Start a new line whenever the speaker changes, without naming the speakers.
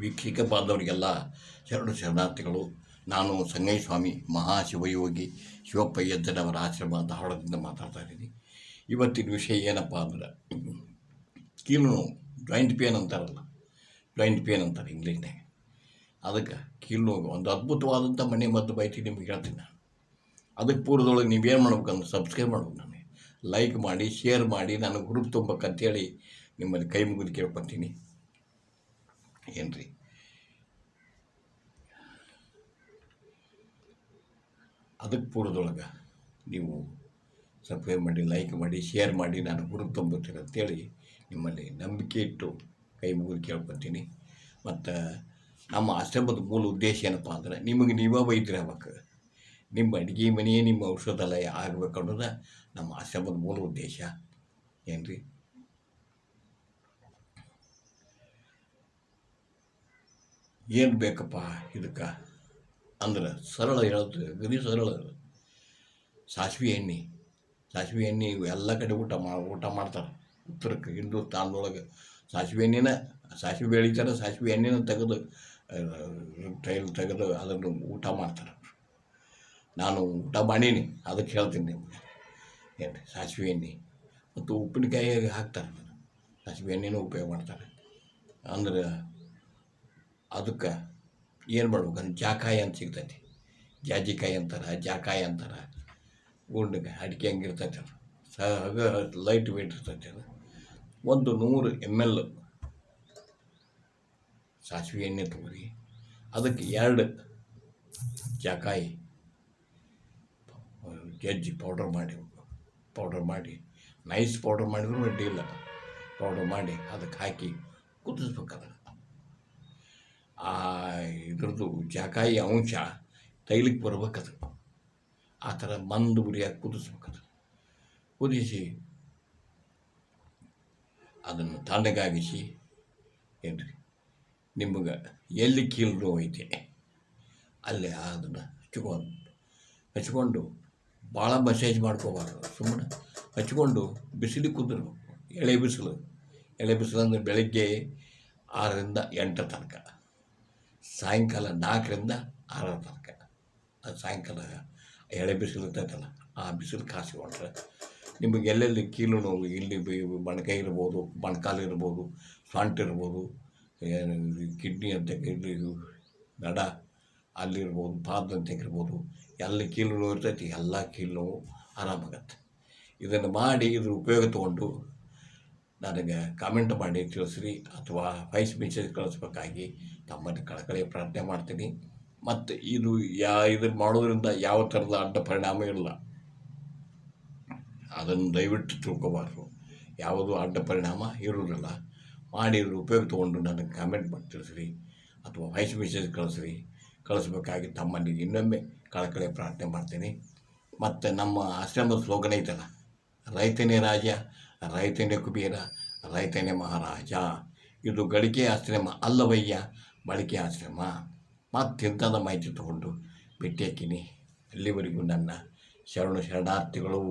ವೀಕ್ಷಕ ಬಾಂಧವರಿಗೆಲ್ಲ ಶರಣಾರ್ಥಿಗಳು. ನಾನು ಸಂಗಯ್ಯ ಸ್ವಾಮಿ ಮಹಾಶಿವಯೋಗಿ ಶಿವಪ್ಪ ಯಜ್ಜನವರ ಆಶ್ರಮ ಧಾರವಾಡದಿಂದ ಮಾತಾಡ್ತಾ ಇದ್ದೀನಿ. ಇವತ್ತಿನ ವಿಷಯ ಏನಪ್ಪ ಅಂದ್ರೆ ಕೀಲು ನೋವು, ಜಾಯಿಂಟ್ ಪೇನ್ ಅಂತಾರಲ್ಲ, ಜಾಯಿಂಟ್ ಪೇನ್ ಅಂತಾರೆ ಇಂಗ್ಲೀಷ್ನಾಗ. ಅದಕ್ಕೆ ಕೀಲು ನೋವು ಒಂದು ಅದ್ಭುತವಾದಂಥ ಮನೆ ಮದ್ದು ಬೈತಿ ನಿಮ್ಗೆ ಹೇಳ್ತೀನಿ ನಾನು. ಅದಕ್ಕೆ ಪೂರ್ವದೊಳಗೆ ನೀವೇನು ಮಾಡ್ಬೇಕಂದ್ರೆ ಸಬ್ಸ್ಕ್ರೈಬ್ ಮಾಡ್ಬೇಕು, ನನಗೆ ಲೈಕ್ ಮಾಡಿ, ಶೇರ್ ಮಾಡಿ, ನನಗೆ ಗ್ರೂಪ್ ತುಂಬಕ್ಕಂತೇಳಿ ನಿಮ್ಮಲ್ಲಿ ಕೈ ಮುಗಿದು ಕೇಳ್ಕೊತೀನಿ. ಏನು ರೀ, ಅದಕ್ಕೆ ಪೂರ್ವದೊಳಗೆ ನೀವು ಸಬ್ಸ್ಕ್ರೈಬ್ ಮಾಡಿ, ಲೈಕ್ ಮಾಡಿ, ಶೇರ್ ಮಾಡಿ, ನಾನು ಗ್ರೂಪ್ ತುಂಬುತ್ತೀನಿ ಅಂತೇಳಿ ನಿಮ್ಮಲ್ಲಿ ನಂಬಿಕೆ ಇಟ್ಟು ಕೈ ಮುಗಿದು ಕೇಳ್ಕೊತೀನಿ. ಮತ್ತು ನಮ್ಮ ಆಶ್ರಮದ ಮೂಲ ಉದ್ದೇಶ ಏನಪ್ಪ ಅಂದ್ರೆ ನಿಮಗೆ ನೀವೇ ವೈದ್ಯರು ಆಗ್ಬೇಕು, ನಿಮ್ಮ ಅಡುಗೆ ಮನೆಯೇ ನಿಮ್ಮ ಔಷಧಾಲಯ ಆಗಬೇಕು ಅನ್ನೋದು ನಮ್ಮ ಆಶ್ರಮದ ಮೂಲ ಉದ್ದೇಶ. ಏನು ರೀ, ಏನು ಬೇಕಪ್ಪ ಇದಕ್ಕೆ ಅಂದ್ರೆ ಸರಳ ಹೇಳೋದು, ಗರಿ ಸರಳ. ಸಾಸಿವೆ ಎಣ್ಣೆ ಎಲ್ಲ ಕಡೆ ಊಟ ಮಾಡ್ತಾರೆ. ಉತ್ತರಕ್ಕೆ ಹಿಂದೂಸ್ತಾನದೊಳಗೆ ಸಾಸಿವೆ ಬೆಳಿತಾರೆ, ಸಾಸಿವೆ ಎಣ್ಣೆನ ತೆಗೆದು ಅದನ್ನು ಊಟ ಮಾಡ್ತಾರೆ. ನಾನು ಊಟ ಮಾಡೀನಿ, ಅದಕ್ಕೆ ಹೇಳ್ತೀನಿ ನಿಮಗೆ. ಏನು ಸಾಸಿವೆ ಎಣ್ಣೆ ಮತ್ತು ಉಪ್ಪಿನಕಾಯಿ ಹಾಕ್ತಾರೆ, ಸಾಸಿವೆ ಎಣ್ಣೆನೂ ಉಪಯೋಗ ಮಾಡ್ತಾರೆ. ಅಂದ್ರೆ ಅದಕ್ಕೆ ಏನು ಮಾಡ್ಬೇಕಂದ್ರೆ ಜಾಕಾಯಿ ಅಂತ ಸಿಗ್ತೈತಿ, ಜಾಜಿಕಾಯಿ ಅಂತಾರೆ, ಜಾಕಾಯಿ ಅಂತಾರೆ. ಗುಂಡಿಗೆ ಅಡಿಕೆ ಹಂಗೆ ಇರ್ತೈತೆ, ಅದು ಲೈಟ್ ವೇಟ್ ಇರ್ತೈತೆ. ಅದು 100 ml ಸಾಸಿವೆ ಎಣ್ಣೆ ತೊಗೊರಿ. ಅದಕ್ಕೆ 2 ಜಾಕಾಯಿ ಜಜ್ಜಿ ಪೌಡರ್ ಮಾಡಿ ನೈಸ್ ಪೌಡರ್ ಮಾಡಿದ್ರು ಅಡ್ಡಿಲ್ಲ, ಪೌಡರ್ ಮಾಡಿ ಅದಕ್ಕೆ ಹಾಕಿ ಕುದಿಸ್ಬೇಕಾದ್ರೆ ಇದ್ರದ್ದು ಜಾಕಾಯಿ ಅಂಶ ತೈಲಕ್ಕೆ ಬರ್ಬೇಕದು. ಆ ಥರ ಮಂದು ಉರಿಯಾಗಿ ಕುದಿಸ್ಬೇಕದು. ಕುದಿಸಿ ಅದನ್ನು ತಣ್ಣಗಾಗಿಸಿ, ಏನು ರೀ, ನಿಮಗೆ ಎಲ್ಲಿ ಕೀಲು ನೋವು ಐತೆ ಅಲ್ಲಿ ಅದನ್ನು ಹಚ್ಕೊಂಡು ಭಾಳ ಮಸಾಜ್ ಮಾಡ್ಕೋಬಾರ್ದು. ಸುಮ್ಮನೆ ಹಚ್ಕೊಂಡು ಬಿಸಿಲಿಗೆ ಕುದಿರ್ಬೇಕು. ಎಳೆ ಬಿಸಿಲು ಅಂದರೆ ಬೆಳಗ್ಗೆ 6ರಿಂದ 8 ತನಕ, ಸಾಯಂಕಾಲ 4ರಿಂದ 6 ತನಕ. ಅದು ಸಾಯಂಕಾಲ ಎಳೆ ಬಿಸಿಲು ಇರ್ತೈತಲ್ಲ, ಆ ಬಿಸಿಲು ಕಾಸಿಕೊಂಡ್ರೆ ನಿಮಗೆ ಎಲ್ಲೆಲ್ಲಿ ಕೀಲು ನೋವು, ಇಲ್ಲಿ ಮೊಣಕೈ ಇರ್ಬೋದು, ಮೊಣಕಾಲು ಇರ್ಬೋದು, ಸೊಂಟ ಇರ್ಬೋದು, ಕಿಡ್ನಿ ಅಂತ ಇಲ್ಲಿ ನಡ ಅಲ್ಲಿರ್ಬೋದು, ಪಾದ ಅಂತ ಇರ್ಬೋದು, ಎಲ್ಲಿ ಕೀಲು ನೋವು ಇರ್ತೈತಿ ಎಲ್ಲ ಕೀಲು ನೋವು ಆರಾಮಾಗತ್ತೆ. ಇದನ್ನು ಮಾಡಿ ಇದ್ರ ಉಪಯೋಗ ತೊಗೊಂಡು ನನಗೆ ಕಾಮೆಂಟ್ ಮಾಡಿ ತಿಳಿಸ್ರಿ, ಅಥವಾ ವಾಯ್ಸ್ ಮೆಸೇಜ್ ಕಳಿಸ್ಬೇಕಾಗಿ ತಮ್ಮನ್ನು ಕಳಕಳಿ ಪ್ರಾರ್ಥನೆ ಮಾಡ್ತೀನಿ. ಮತ್ತು ಇದನ್ನು ಮಾಡೋದ್ರಿಂದ ಯಾವ ಥರದ ಅಡ್ಡ ಪರಿಣಾಮ ಇಲ್ಲ, ಅದನ್ನು ದಯವಿಟ್ಟು ತಿಳ್ಕೊಬಾರ್ದು. ಯಾವುದು ಅಡ್ಡ ಪರಿಣಾಮ ಇರುವುದಿಲ್ಲ. ಮಾಡಿ ಇದ್ರ ಉಪಯೋಗ ತೊಗೊಂಡು ನನಗೆ ಕಾಮೆಂಟ್ ಮಾಡಿ ತಿಳಿಸ್ರಿ, ಅಥವಾ ವಾಯ್ಸ್ ಮೆಸೇಜ್ ಕಳಿಸ್ಬೇಕಾಗಿ ತಮ್ಮಲ್ಲಿ ಇನ್ನೊಮ್ಮೆ ಕಳಕಳಿ ಪ್ರಾರ್ಥನೆ ಮಾಡ್ತೀನಿ. ಮತ್ತು ನಮ್ಮ ಆಶ್ರಮದ ಸ್ಲೋಗನ್ ಐತಲ್ಲ, ರೈತನೇ ರಾಜ, ರೈತನೇ ಕುಬೇರ, ರೈತನೇ ಮಹಾರಾಜ. ಇದು ಗಳಿಕೆ ಆಶ್ರಮ ಅಲ್ಲವಯ್ಯ, ಬಳಕೆ ಆಶ್ರಮ. ಮತ್ತಿಂಥದ ಮಾಹಿತಿ ತೊಗೊಂಡು ಭೇಟಿ ಹಾಕಿನಿ. ಅಲ್ಲಿವರೆಗೂ ನನ್ನ ಶರಣಾರ್ಥಿಗಳು.